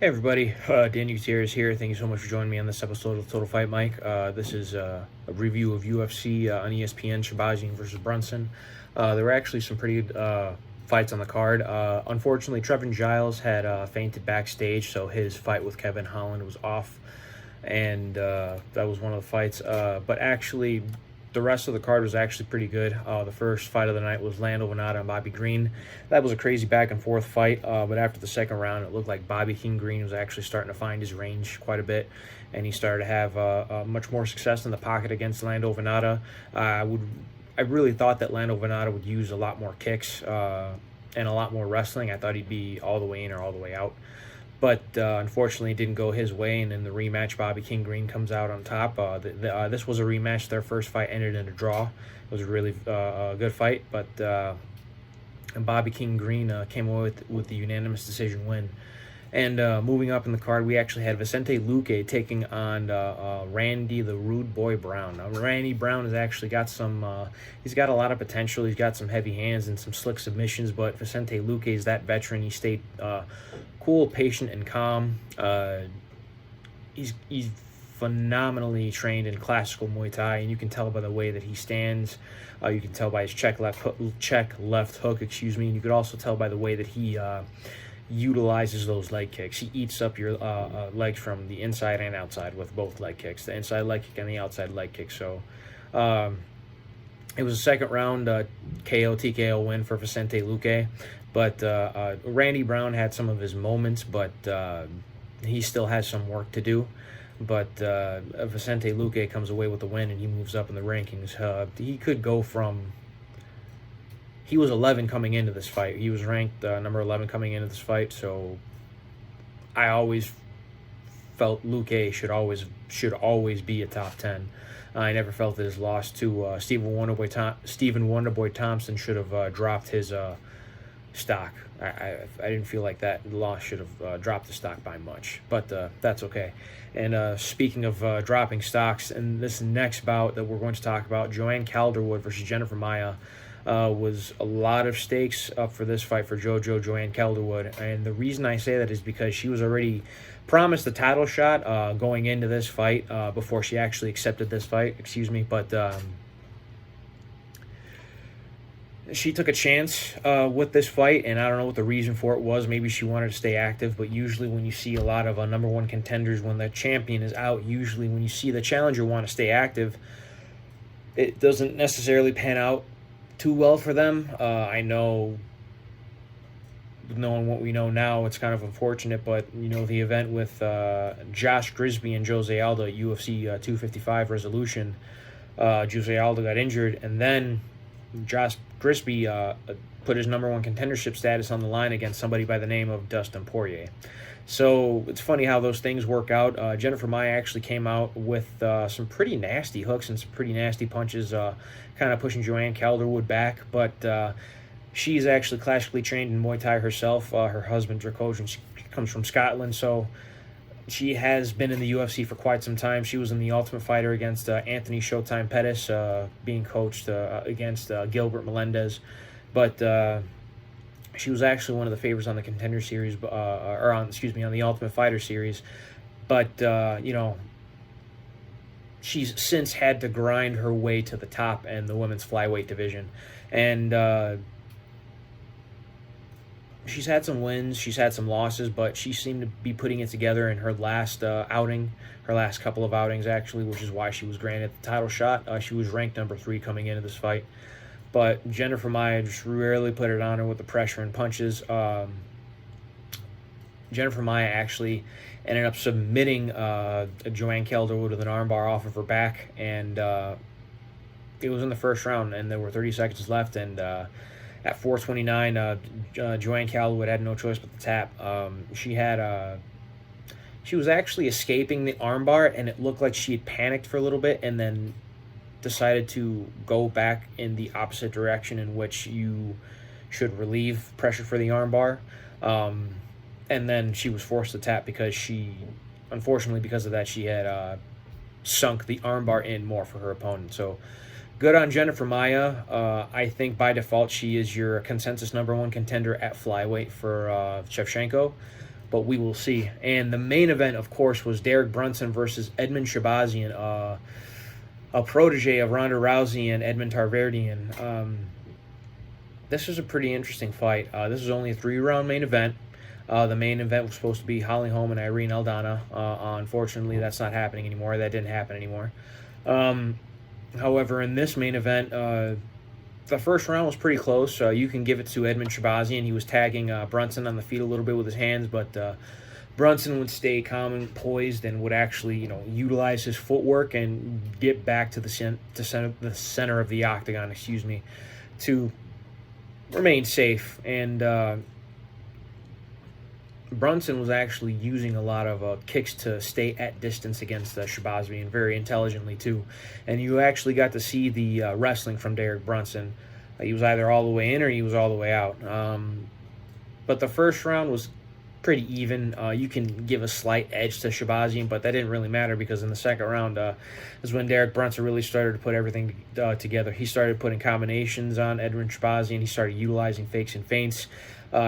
Hey everybody, Dan Gutierrez here. Thank you so much for joining me on this episode of Total Fight Mike. This is a review of UFC on ESPN, Shabazian versus Brunson. There were actually some pretty good fights on the card. Unfortunately, Trevin Giles had fainted backstage, so his fight with Kevin Holland was off, and that was one of the fights. But actually, the rest of the card was actually pretty good. The first fight of the night was Lando Venata and Bobby Green. That was a crazy back and forth fight, but after the second round, it looked like Bobby King Green was actually starting to find his range quite a bit, and he started to have much more success in the pocket against Lando Venata. I really thought that Lando Venata would use a lot more kicks and a lot more wrestling. I thought he'd be all the way in or all the way out. But unfortunately, it didn't go his way, and in the rematch, Bobby King Green comes out on top. This was a rematch. Their first fight ended in a draw. It was a really good fight, but and Bobby King Green came away with the unanimous decision win. And moving up in the card, we actually had Vicente Luque taking on Randy the Rude Boy Brown. Now, Randy Brown has actually got he's got a lot of potential. He's got some heavy hands and some slick submissions, but Vicente Luque is that veteran. He stayed cool, patient, and calm. He's phenomenally trained in classical Muay Thai, and you can tell by the way that he stands. You can tell by his check left hook, and you could also tell by the way that he utilizes those leg kicks. He eats up your legs from the inside and outside with both leg kicks, the inside leg kick and the outside leg kick. So it was a second round KO TKO win for Vicente Luque, but Randy Brown had some of his moments, but he still has some work to do. But Vicente Luque comes away with the win, and he moves up in the rankings. He could go from... He was 11 coming into this fight. He was ranked number 11 coming into this fight, so I always felt Luque should always be a top 10. I never felt that his loss to Stephen Wonderboy Thompson should have dropped his stock. I didn't feel like that loss should have dropped the stock by much, but that's okay. And speaking of dropping stocks, in this next bout that we're going to talk about, Joanne Calderwood versus Jennifer Maia, was a lot of stakes up for this fight for Joanne Calderwood. And the reason I say that is because she was already promised a title shot going into this fight before she actually accepted this fight, but she took a chance with this fight, and I don't know what the reason for it was. Maybe she wanted to stay active, but usually when you see a lot of number one contenders, when the champion is out, usually when you see the challenger want to stay active, it doesn't necessarily pan out too well for them. I know, knowing what we know now, it's kind of unfortunate, but the event with Josh Grisby and Jose Aldo at UFC 255 Resolution, Jose Aldo got injured, and then Josh Grisby put his number one contendership status on the line against somebody by the name of Dustin Poirier. So it's funny how those things work out. Jennifer Maia actually came out with some pretty nasty hooks and some pretty nasty punches, kind of pushing Joanne Calderwood back. But she's actually classically trained in Muay Thai herself. Her husband, Dracovian, comes from Scotland, so she has been in the UFC for quite some time. She was in the Ultimate Fighter against Anthony Showtime Pettis, being coached against Gilbert Melendez. But she was actually one of the favorites on the Contender Series, on the Ultimate Fighter Series. But she's since had to grind her way to the top in the women's flyweight division, and she's had some wins, she's had some losses, but she seemed to be putting it together in her last her last couple of outings actually, which is why she was granted the title shot. She was ranked number 3 coming into this fight. But Jennifer Maia just really put it on her with the pressure and punches. Jennifer Maia actually ended up submitting Joanne Calderwood with an armbar off of her back, and it was in the first round, and there were 30 seconds left, and at 4:29, Joanne Calderwood had no choice but to tap. She was actually escaping the armbar, and it looked like she had panicked for a little bit, and then decided to go back in the opposite direction in which you should relieve pressure for the armbar. And then she was forced to tap because unfortunately, because of that, she had sunk the armbar in more for her opponent. So good on Jennifer Maia. I think by default she is your consensus number 1 contender at flyweight for Shevchenko. but we will see. And the main event, of course, was Derek Brunson versus Edmund Shabazian, a protege of Ronda Rousey and Edmund Tarverdyan. This was a pretty interesting fight. This was only a 3-round main event. The main event was supposed to be Holly Holm and Irene Aldana. Unfortunately, that's not happening anymore. That didn't happen anymore. However, in this main event, the first round was pretty close. You can give it to Edmund Shabazian. He was tagging Brunson on the feet a little bit with his hands, but Brunson would stay calm and poised and would actually, utilize his footwork and get back to the center of the octagon, to remain safe. And Brunson was actually using a lot of kicks to stay at distance against Shabazian, very intelligently too. And you actually got to see the wrestling from Derek Brunson. He was either all the way in or he was all the way out. But the first round was pretty even. You can give a slight edge to Shabazian, but that didn't really matter because in the second round is when Derek Brunson really started to put everything together. He started putting combinations on Edmund Shabazian. He started utilizing fakes and feints.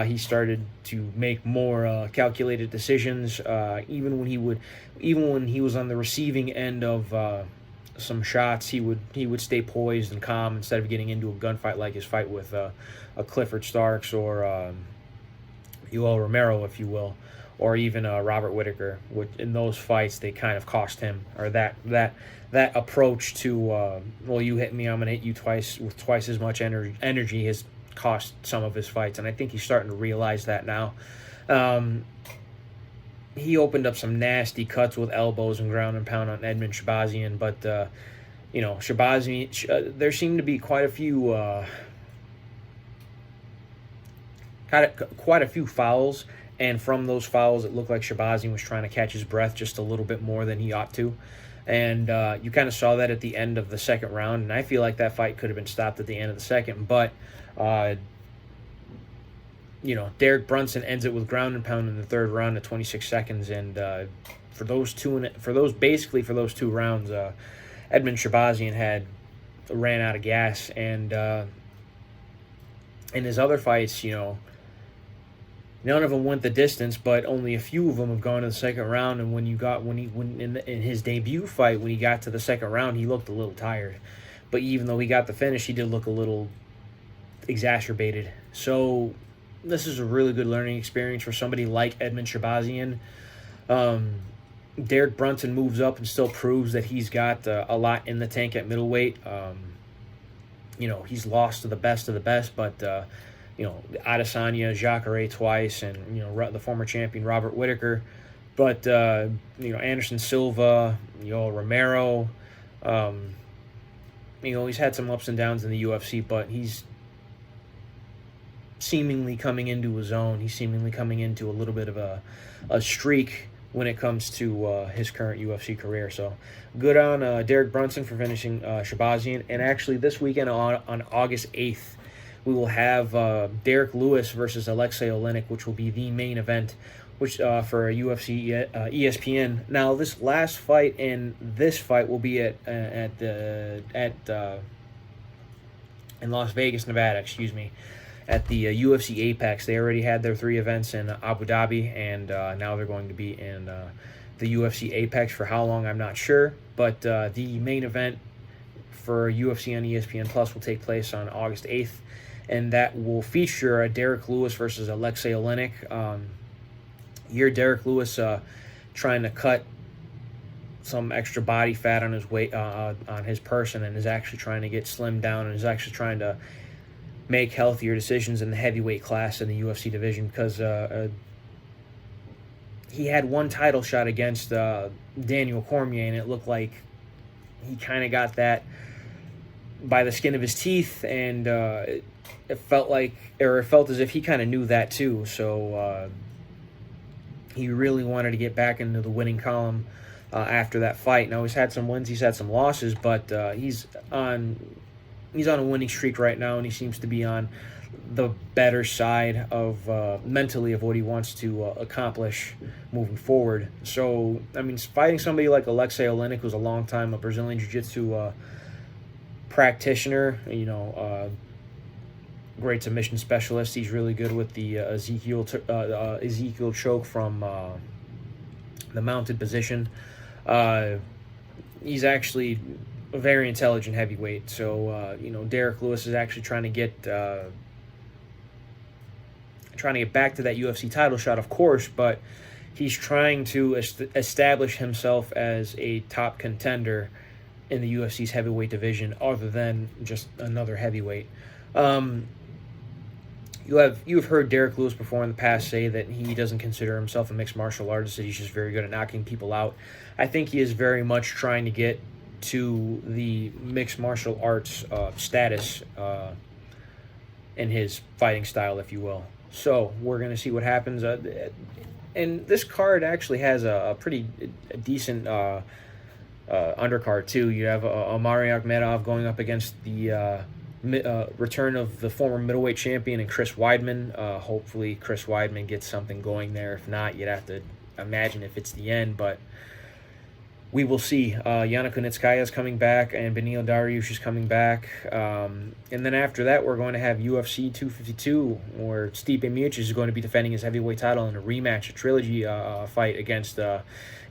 He started to make more calculated decisions. Even when he was on the receiving end of some shots, he would stay poised and calm instead of getting into a gunfight like his fight with a Clifford Starks or Yoel Romero, if you will, or even Robert Whittaker. Which in those fights they kind of cost him, or that approach to you hit me, I'm gonna hit you twice with twice as much energy has cost some of his fights, and I think he's starting to realize that now. He opened up some nasty cuts with elbows and ground and pound on Edmund Shabazian, but Shabazian, there seemed to be quite a few fouls, and from those fouls it looked like Shabazian was trying to catch his breath just a little bit more than he ought to. And you kind of saw that at the end of the second round, and I feel like that fight could have been stopped at the end of the second, but Derek Brunson ends it with ground and pound in the third round at 26 seconds, and for those two rounds, Edmund Shabazian ran out of gas, and in his other fights, none of them went the distance, but only a few of them have gone to the second round. And in his debut fight, when he got to the second round, he looked a little tired. But even though he got the finish, he did look a little exacerbated. So this is a really good learning experience for somebody like Edmund Shabazian. Derek Brunson moves up and still proves that he's got a lot in the tank at middleweight. He's lost to the best of the best, but Adesanya, Jacare twice, and the former champion Robert Whittaker, but Anderson Silva, Romero, he's had some ups and downs in the UFC, but he's seemingly coming into his own. He's seemingly coming into a little bit of a streak when it comes to his current UFC career. So good on Derek Brunson for finishing Shabazian. And actually this weekend on August 8th, we will have Derek Lewis versus Alexei Oleinik, which will be the main event, which for UFC ESPN. Now, this last fight and this fight will be in Las Vegas, Nevada. At the UFC Apex. They already had their 3 events in Abu Dhabi, and now they're going to be in the UFC Apex. For how long, I'm not sure, but the main event for UFC on ESPN Plus will take place on August 8th. And that will feature Derek Lewis versus Alexei Oleinik. Here, Derek Lewis trying to cut some extra body fat on his weight, on his person, and is actually trying to get slimmed down, and is actually trying to make healthier decisions in the heavyweight class in the UFC division, because he had one title shot against Daniel Cormier, and it looked like he kind of got that by the skin of his teeth, and it felt as if he kind of knew that too. So he really wanted to get back into the winning column after that fight. Now, he's had some wins, he's had some losses, but he's on a winning streak right now, and he seems to be on the better side of mentally of what he wants to accomplish moving forward. So, fighting somebody like Alexei Oleinik, who's a long-time Brazilian Jiu-Jitsu practitioner, great submission specialist. He's really good with the Ezekiel choke from the mounted position. He's actually a very intelligent heavyweight. So Derek Lewis is actually trying to get back to that UFC title shot, of course, but he's trying to establish himself as a top contender in the UFC's heavyweight division, other than just another heavyweight. You've heard Derek Lewis before in the past say that he doesn't consider himself a mixed martial artist, that he's just very good at knocking people out. I think he is very much trying to get to the mixed martial arts status in his fighting style, if you will. So we're going to see what happens. And this card actually has a pretty decent undercard, too. You have Omari Akhmedov going up against the return of the former middleweight champion and Chris Weidman. Hopefully Chris Weidman gets something going there. If not, you'd have to imagine if it's the end, but we will see. Yana Kunitskaya is coming back, and Beneil Dariush is coming back. And then after that, we're going to have UFC 252, where Stipe Miocic is going to be defending his heavyweight title in a rematch, a trilogy fight against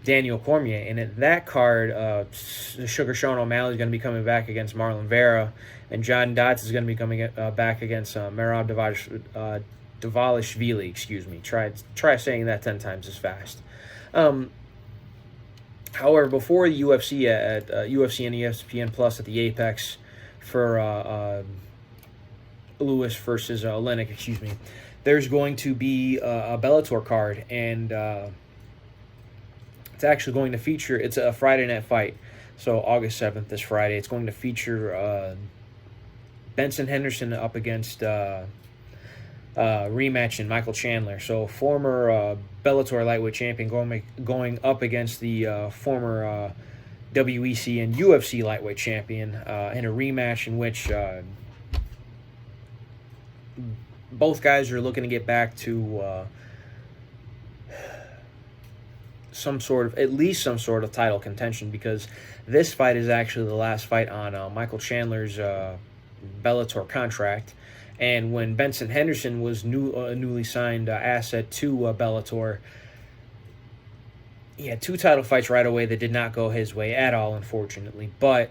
Daniel Cormier. And at that card, Sugar Sean O'Malley is going to be coming back against Marlon Vera, and John Dodds is going to be coming back against Merab Dvalishvili. Excuse me. Try saying that 10 times as fast. However, before the UFC at UFC and ESPN Plus at the Apex for Lewis versus Olenek, there's going to be a Bellator card, and it's actually going to feature, it's a Friday night fight, so August 7th, this Friday. It's going to feature Benson Henderson up against rematch in Michael Chandler. So former Bellator lightweight champion going up against the former WEC and UFC lightweight champion in a rematch in which both guys are looking to get back to at least some sort of title contention, because this fight is actually the last fight on Michael Chandler's Bellator contract. And when Benson Henderson was a newly signed asset to Bellator, he had 2 title fights right away that did not go his way at all, unfortunately. But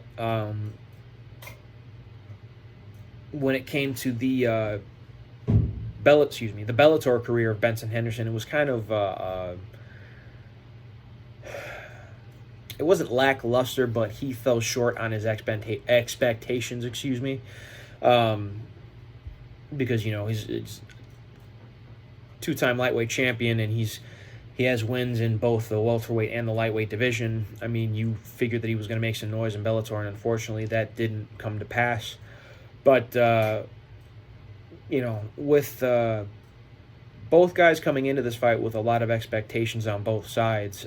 when it came to the Bellator career of Benson Henderson, it was kind of it wasn't lackluster, but he fell short on his expectations. Because he's 2-time lightweight champion, and he has wins in both the welterweight and the lightweight division. I mean, you figured that he was going to make some noise in Bellator, and unfortunately that didn't come to pass. But with both guys coming into this fight with a lot of expectations on both sides,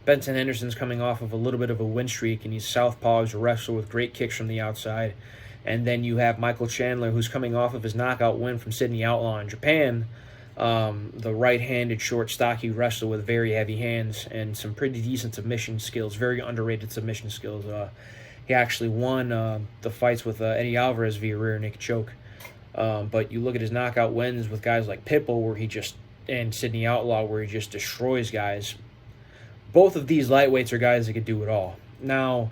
Benson Henderson's coming off of a little bit of a win streak, and he's southpaw, he's a wrestler with great kicks from the outside. And then you have Michael Chandler, who's coming off of his knockout win from Sydney Outlaw in Japan, the right-handed, short, stocky wrestler with very heavy hands and some pretty decent submission skills, very underrated submission skills. He actually won the fights with Eddie Alvarez via rear naked choke. But you look at his knockout wins with guys like Pitbull, and Sydney Outlaw, where he just destroys guys. Both of these lightweights are guys that could do it all. Now,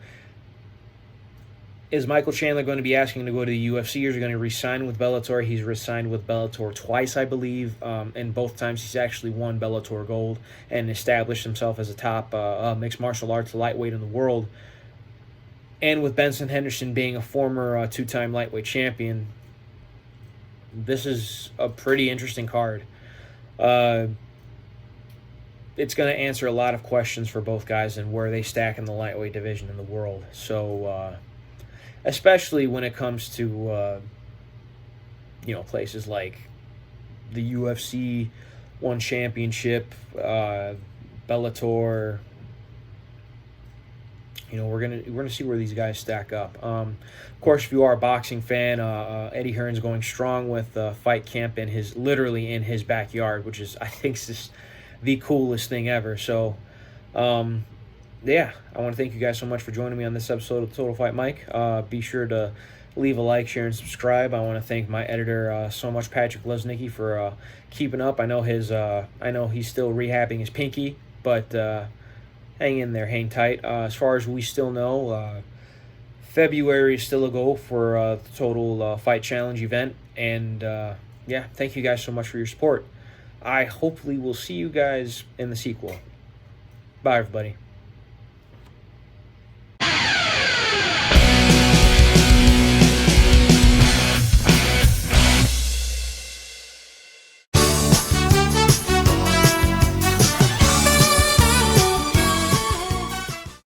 is Michael Chandler going to be asking to go to the UFC, or is he going to re-sign with Bellator? He's re-signed with Bellator twice, I believe, and both times he's actually won Bellator gold and established himself as a top mixed martial arts lightweight in the world. And with Benson Henderson being a former 2-time lightweight champion, this is a pretty interesting card. It's going to answer a lot of questions for both guys and where they stack in the lightweight division in the world. So, especially when it comes to, places like the UFC One Championship, Bellator. We're gonna see where these guys stack up. Of course, if you are a boxing fan, Eddie Hearn's going strong with Fight Camp in his backyard, which is, I think, just the coolest thing ever. So, I want to thank you guys so much for joining me on this episode of Total Fight Mike. Be sure to leave a like, share, and subscribe. I want to thank my editor so much, Patrick Lesnicki, for keeping up. I know he's still rehabbing his pinky, but hang in there, hang tight. As far as we still know, February is still a goal for the Total Fight Challenge event. And yeah, thank you guys so much for your support. I hopefully will see you guys in the sequel. Bye, everybody.